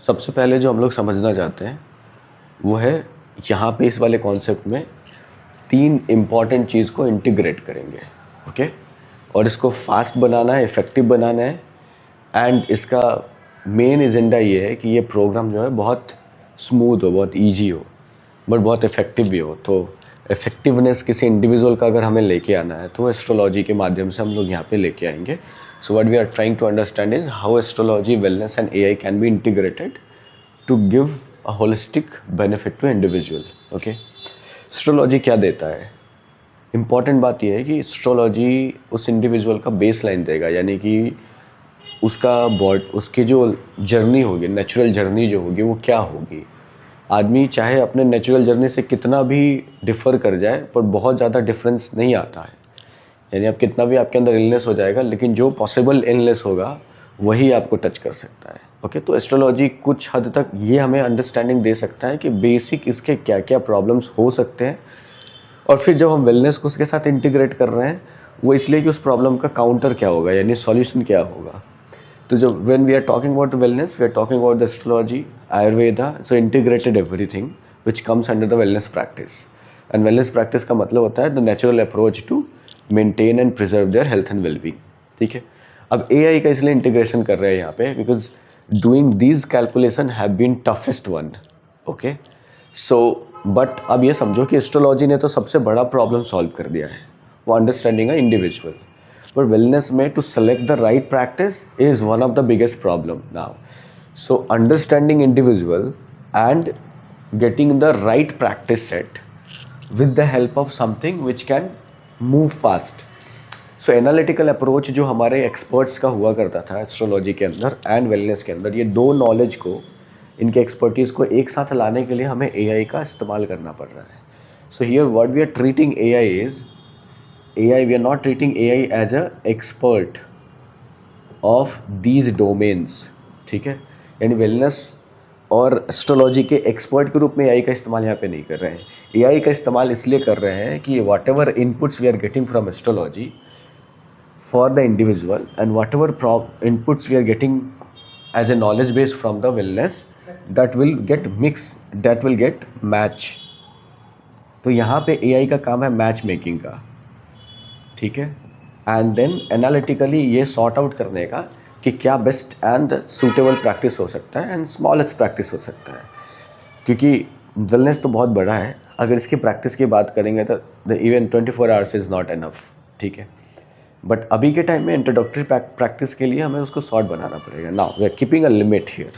सबसे पहले जो हम लोग समझना चाहते हैं वो है यहाँ पे इस वाले कॉन्सेप्ट में 3 इम्पॉर्टेंट चीज़ को इंटीग्रेट करेंगे, ओके। और इसको फास्ट बनाना है, इफ़ेक्टिव बनाना है, एंड इसका मेन एजेंडा ये है कि ये प्रोग्राम जो है बहुत स्मूथ हो, बहुत ईजी हो, बट बहुत इफ़ेक्टिव भी हो। तो इफ़ेक्टिवनेस किसी इंडिविजुअल का अगर हमें लेके आना है तो एस्ट्रोलॉजी के माध्यम से हम लोग यहाँ पे लेके आएंगे। So what we are trying to understand is how astrology, wellness and AI can be integrated to give a holistic benefit to individual, okay. Astrology क्या देता है? इम्पॉर्टेंट बात यह है कि एस्ट्रोलॉजी उस इंडिविजुअल का बेस लाइन देगा, यानी कि उसकी जो जर्नी होगी, नेचुरल जर्नी जो होगी वो क्या होगी। आदमी चाहे अपने नेचुरल जर्नी से कितना भी डिफ़र कर जाए पर बहुत ज़्यादा डिफरेंस नहीं आता है। यानी आप कितना भी आपके अंदर इलनेस हो जाएगा, लेकिन जो पॉसिबल इलनेस होगा वही आपको टच कर सकता है, ओके। तो एस्ट्रोलॉजी कुछ हद तक ये हमें अंडरस्टैंडिंग दे सकता है कि बेसिक इसके क्या क्या प्रॉब्लम्स हो सकते हैं, और फिर जब हम वेलनेस को उसके साथ इंटीग्रेट कर रहे हैं वो इसलिए कि उस प्रॉब्लम का काउंटर क्या होगा, यानी सॉल्यूशन क्या होगा। तो जब when we are talking about wellness, we are talking about the astrology, Ayurveda, so integrated everything which comes under the wellness practice. And wellness practice का मतलब होता है the natural approach to maintain and preserve their health and wellbeing, ठीक है। अब AI का इसलिए integration कर रहे हैं यहाँ पे because doing these calculation have been toughest one, okay. So but अब ये समझो कि एस्ट्रोलॉजी ने तो सबसे बड़ा प्रॉब्लम सॉल्व कर दिया है, वो अंडरस्टैंडिंग है इंडिविजुअल। पर वेलनेस में to select the right practice is one of the biggest problem now. So understanding individual and getting the right practice set with the help of something which can move fast. So analytical approach जो हमारे experts का हुआ करता था astrology के अंदर and wellness के अंदर, ये दो नॉलेज को, इनके एक्सपर्टीज़ को एक साथ लाने के लिए हमें एआई का इस्तेमाल करना पड़ रहा है। So here what we are treating AI is, AI we are not treating AI as a expert of these domains, ठीक है। यानी वेलनेस और एस्ट्रोलॉजी के एक्सपर्ट के रूप में एआई का इस्तेमाल यहाँ पे नहीं कर रहे हैं। एआई का इस्तेमाल इसलिए कर रहे हैं कि whatever inputs we are getting from astrology for the individual and whatever inputs we are getting as a knowledge base from the wellness, that will get mix, that will get match. तो यहाँ पे AI का काम है match making का, ठीक है। And then analytically ये सॉर्ट आउट करने का कि क्या बेस्ट एंड सूटेबल प्रैक्टिस हो सकता है एंड स्मॉलेस्ट प्रैक्टिस हो सकता है। क्योंकि वेलनेस तो बहुत बड़ा है, अगर इसकी प्रैक्टिस की बात करेंगे तो even 24 hours is not enough, ठीक है। बट अभी के टाइम में इंट्रोडक्टरी प्रैक्टिस के लिए हमें उसको शॉर्ट बनाना पड़ेगा। Now we are keeping a limit here,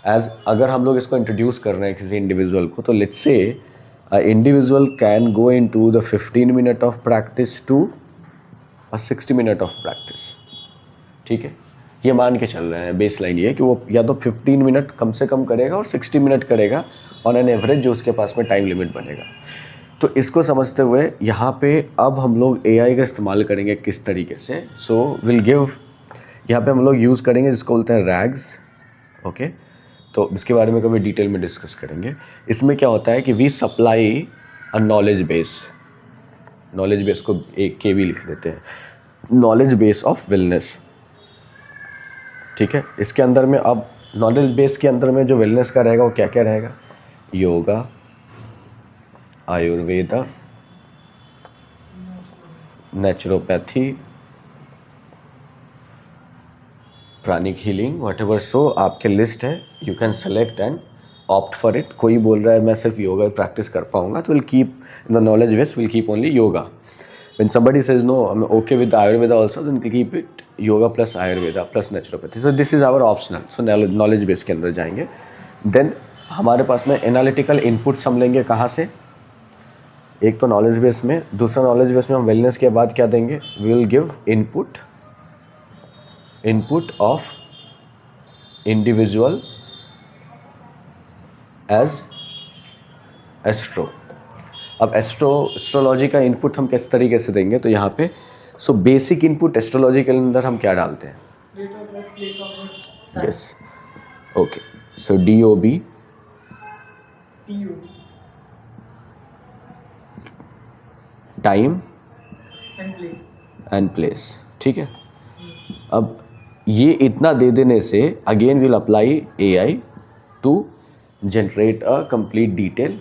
as अगर हम लोग इसको इंट्रोड्यूस कर रहे हैं किसी इंडिविजुअल को, तो let's say individual can go into the 15 minute of practice to 60 minute of practice, ठीक है। ये मान के चल रहे हैं, बेस लाइन ये है कि वो या तो 15 मिनट कम से कम करेगा और 60 मिनट करेगा ऑन एन एवरेज, जो उसके पास में टाइम लिमिट बनेगा। तो इसको समझते हुए यहाँ पे अब हम लोग एआई का इस्तेमाल करेंगे किस तरीके से। सो विल गिव, यहाँ पे हम लोग यूज़ करेंगे जिसको बोलते हैं रैग्स, ओके। तो इसके बारे में कभी डिटेल में डिस्कस करेंगे। इसमें क्या होता है कि we supply a knowledge base, knowledge base को एक के भी लिख देते हैं, नॉलेज बेस ऑफ वेलनेस, ठीक है। इसके अंदर में अब नॉलेज बेस के अंदर में जो वेलनेस का रहेगा वो क्या क्या रहेगा? Yoga, Ayurveda, naturopathy, pranic healing, whatever. So आपके लिस्ट है, you can select and opt for it. कोई बोल रहा है मैं सिर्फ योगा प्रैक्टिस कर पाऊंगा, तो will keep the knowledge base, will keep only yoga. When somebody says no, I'm okay with the Ayurveda also, then keep it yoga plus Ayurveda plus naturopathy. So this is our optional. So knowledge base के अंदर जाएंगे। Then हमारे पास में analytical inputs हम लेंगे कहाँ से? एक तो नॉलेज बेस में, दूसरा नॉलेज बेस में हम वेलनेस के बाद क्या देंगे? We will give input of individual as astro. अब एस्ट्रोलॉजी का इनपुट हम किस तरीके से देंगे? तो यहाँ पे सो बेसिक इनपुट एस्ट्रोलॉजी के अंदर हम क्या डालते हैं? Yes, okay. So DOB, time and place, ठीक है। अब ये इतना दे देने से again will apply AI to generate a complete detail.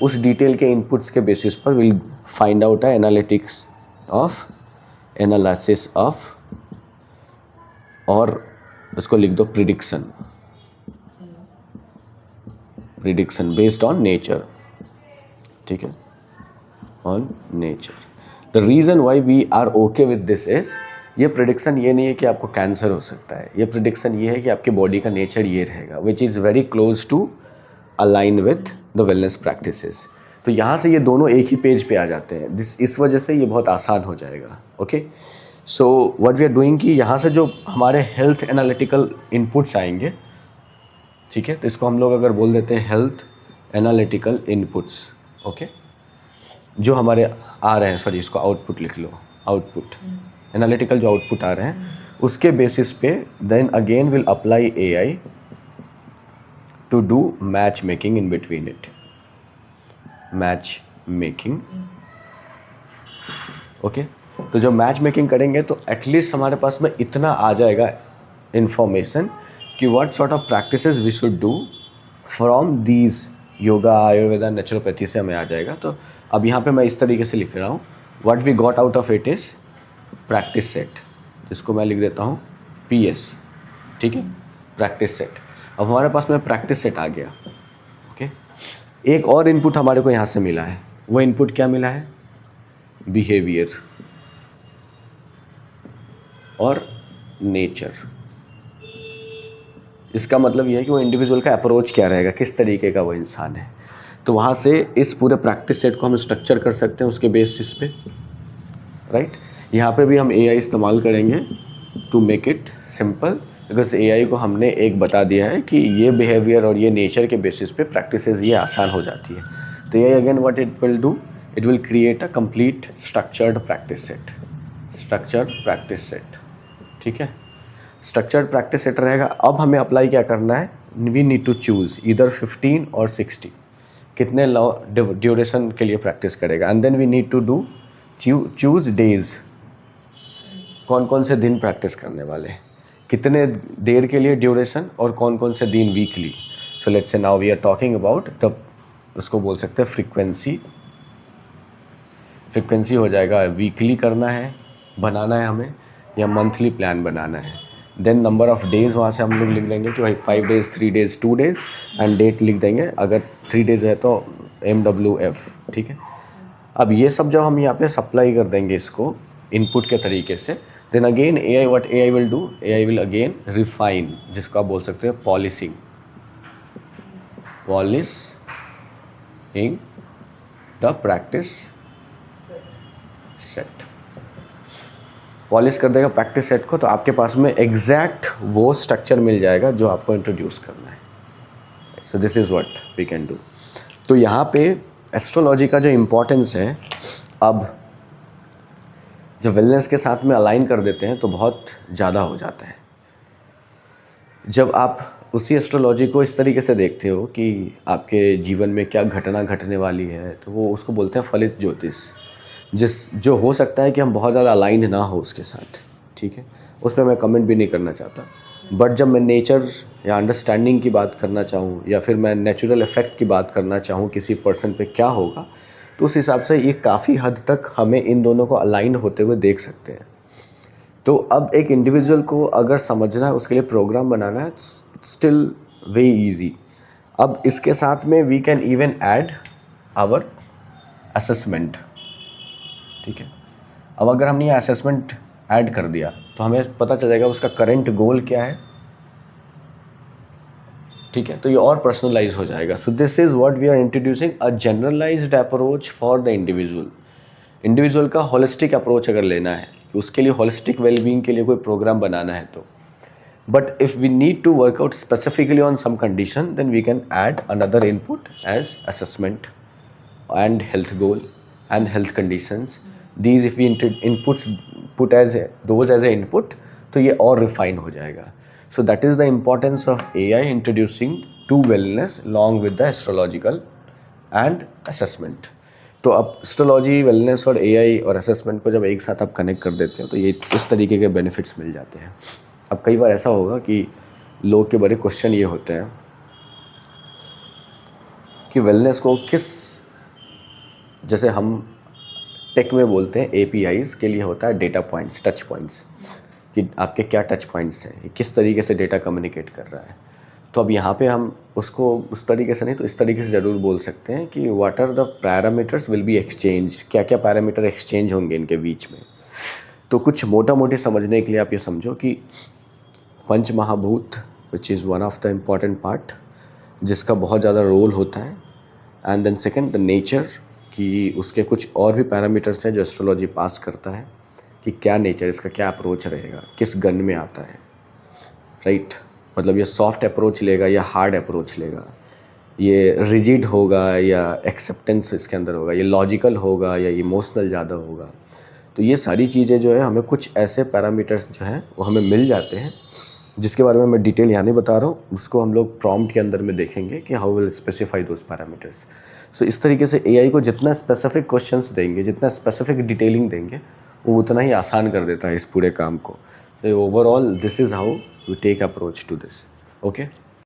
उस डिटेल के इनपुट्स के बेसिस पर will find out a analytics of analysis of, और उसको लिख दो प्रिडिक्शन बेस्ड ऑन नेचर. ठीक है, on nature. The reason why we are okay with this is, ये प्रिडिक्शन ये नहीं है कि आपको कैंसर हो सकता है, ये प्रिडिक्शन ये है कि आपके बॉडी का नेचर ये रहेगा, which is very close to align with the wellness practices. तो यहाँ से ये दोनों एक ही पेज पे आ जाते हैं. इस वजह से ये बहुत आसान हो जाएगा. Okay, so what we are doing कि यहाँ से जो हमारे हेल्थ एनालिटिकल इनपुट्स आएंगे, ठीक है, तो इसको हम लोग अगर बोल देते हैं हेल्थ एनालिटिकल इनपुट्स. ओके, जो हमारे आ रहे हैं, सॉरी इसको आउटपुट लिख लो, आउटपुट एनालिटिकल जो आउटपुट आ रहे हैं उसके बेसिस पे then again will apply AI to do match making in between it. Match making. Okay, तो जब मैच मेकिंग करेंगे तो एटलीस्ट हमारे पास में इतना आ जाएगा इंफॉर्मेशन कि what sort of practices we should do from these. Yoga, Ayurveda, naturopathy से हमें आ जाएगा. तो अब यहाँ पे मैं इस तरीके से लिख रहा हूँ, what we got out of it is practice set, जिसको मैं लिख देता हूँ PS. ठीक है, प्रैक्टिस सेट. अब हमारे पास में प्रैक्टिस सेट आ गया. ओके, एक और इनपुट हमारे को यहाँ से मिला है. वो इनपुट क्या मिला है? बिहेवियर और नेचर. इसका मतलब ये है कि वो इंडिविजुअल का अप्रोच क्या रहेगा, किस तरीके का वो इंसान है. तो वहाँ से इस पूरे प्रैक्टिस सेट को हम स्ट्रक्चर कर सकते हैं उसके बेसिस पे. राइट, यहाँ पे भी हम एआई इस्तेमाल करेंगे to make it simple, because AI को हमने एक बता दिया है कि ये बिहेवियर और ये नेचर के बेसिस पे प्रैक्टिसेस ये आसान हो जाती है. तो ये again what it will do, it will create a complete structured practice set. Structured practice set. ठीक है, स्ट्रक्चर्ड प्रैक्टिस सेट रहेगा. अब हमें अप्लाई क्या करना है, we need to choose either 15 और 60, कितने ड्यूरेशन के लिए प्रैक्टिस करेगा. And then we need to do choose days, कौन कौन से दिन प्रैक्टिस करने वाले हैं, कितने देर के लिए ड्यूरेशन, और कौन कौन से दिन weekly. So let's say now we are talking about, तब उसको बोल सकते हैं फ्रीक्वेंसी. फ्रीक्वेंसी हो जाएगा वीकली करना है, बनाना है हमें, या मंथली प्लान बनाना है. देन नंबर ऑफ़ डेज़ वहाँ से हम लोग लिख देंगे कि भाई 5 days, 3 days, 2 days, and date लिख देंगे. अगर 3 डेज़ है तो MWF. ठीक है, अब ये सब जब हम यहाँ पे सप्लाई कर देंगे इसको इनपुट के तरीके से, then again AI, what AI will do, AI will again refine, जिसको आप बोल सकते हैं polishing the practice set. Polish कर देगा प्रैक्टिस सेट को, तो आपके पास में एग्जैक्ट वो स्ट्रक्चर मिल जाएगा जो आपको इंट्रोड्यूस करना है. So this is what we can do. तो यहाँ पे एस्ट्रोलॉजी का जो इम्पोर्टेंस है, अब जब वेलनेस के साथ में अलाइन कर देते हैं तो बहुत ज़्यादा हो जाता है. जब आप उसी एस्ट्रोलॉजी को इस तरीके से देखते हो कि आपके जीवन में क्या घटना घटने वाली है, तो वो उसको बोलते हैं फलित ज्योतिष, जो हो सकता है कि हम बहुत ज़्यादा अलाइंड ना हो उसके साथ. ठीक है, उस पर मैं कमेंट भी नहीं करना चाहता. बट जब मैं नेचर या अंडरस्टैंडिंग की बात करना चाहूँ, या फिर मैं नेचुरल इफ़ेक्ट की बात करना चाहूँ किसी पर्सन पे क्या होगा, तो उस हिसाब से ये काफ़ी हद तक हमें इन दोनों को अलाइन होते हुए देख सकते हैं. तो अब एक इंडिविजुअल को अगर समझना है, उसके लिए प्रोग्राम बनाना है, स्टिल वेरी ईजी. अब इसके साथ में we can even add our assessment. ठीक है, अब अगर हमने ये असेसमेंट ऐड कर दिया तो हमें पता चल जाएगा उसका करंट गोल क्या है. ठीक है, तो ये और पर्सनलाइज हो जाएगा. So this is what we are introducing, a generalized approach for the individual. Individual का होलिस्टिक अप्रोच अगर लेना है, कि उसके लिए होलिस्टिक वेलबींग के लिए कोई प्रोग्राम बनाना है तो. But if we need to work out specifically on some condition, then we can add another input as assessment and health goal and health conditions. These if we put as those as a input, तो ये और refine हो जाएगा. So that is the importance of AI introducing to wellness along with the astrological and assessment. तो अब astrology, wellness और AI और assessment को जब एक साथ आप कनेक्ट कर देते हो तो ये इस तरीके के बेनिफिट्स मिल जाते हैं. अब कई बार ऐसा होगा कि लोग के बड़े क्वेश्चन ये होते हैं कि वेलनेस को किस, जैसे हम टेक में बोलते हैं एपीआईज के लिए होता है डेटा पॉइंट्स, टच पॉइंट्स, कि आपके क्या टच पॉइंट्स हैं, कि किस तरीके से डेटा कम्युनिकेट कर रहा है। तो अब यहाँ पे हम उसको उस तरीके से नहीं तो इस तरीके से ज़रूर बोल सकते हैं कि what are the parameters will be exchange, क्या क्या पैरामीटर एक्सचेंज होंगे इनके बीच में। तो कुछ मोटा मोटी समझने के लिए आप ये समझो कि पंच महाभूत which is one of the important part, जिसका बहुत ज़्यादा रोल होता है। And then second the nature, कि उसके कुछ और भी पैरामीटर्स हैं जो एस्ट्रोलॉजी पास करता है, कि क्या नेचर, इसका क्या अप्रोच रहेगा, किस गन में आता है, राइट। मतलब ये सॉफ्ट अप्रोच लेगा या हार्ड अप्रोच लेगा, ये रिजिड होगा या एक्सेप्टेंस इसके अंदर होगा, ये लॉजिकल होगा या इमोशनल ज़्यादा होगा। तो ये सारी चीज़ें जो है हमें कुछ ऐसे पैरामीटर्स जो हैं वो हमें मिल जाते हैं, जिसके बारे में मैं डिटेल यहाँ नहीं बता रहा हूँ, उसको हम लोग प्रॉम्प्ट के अंदर में देखेंगे कि how will specify those parameters. So इस तरीके से एआई को जितना स्पेसिफिक क्वेश्चंस देंगे, जितना स्पेसिफिक डिटेलिंग देंगे, वो उतना ही आसान कर देता है इस पूरे काम को। So overall, this is how we take approach to this. Okay.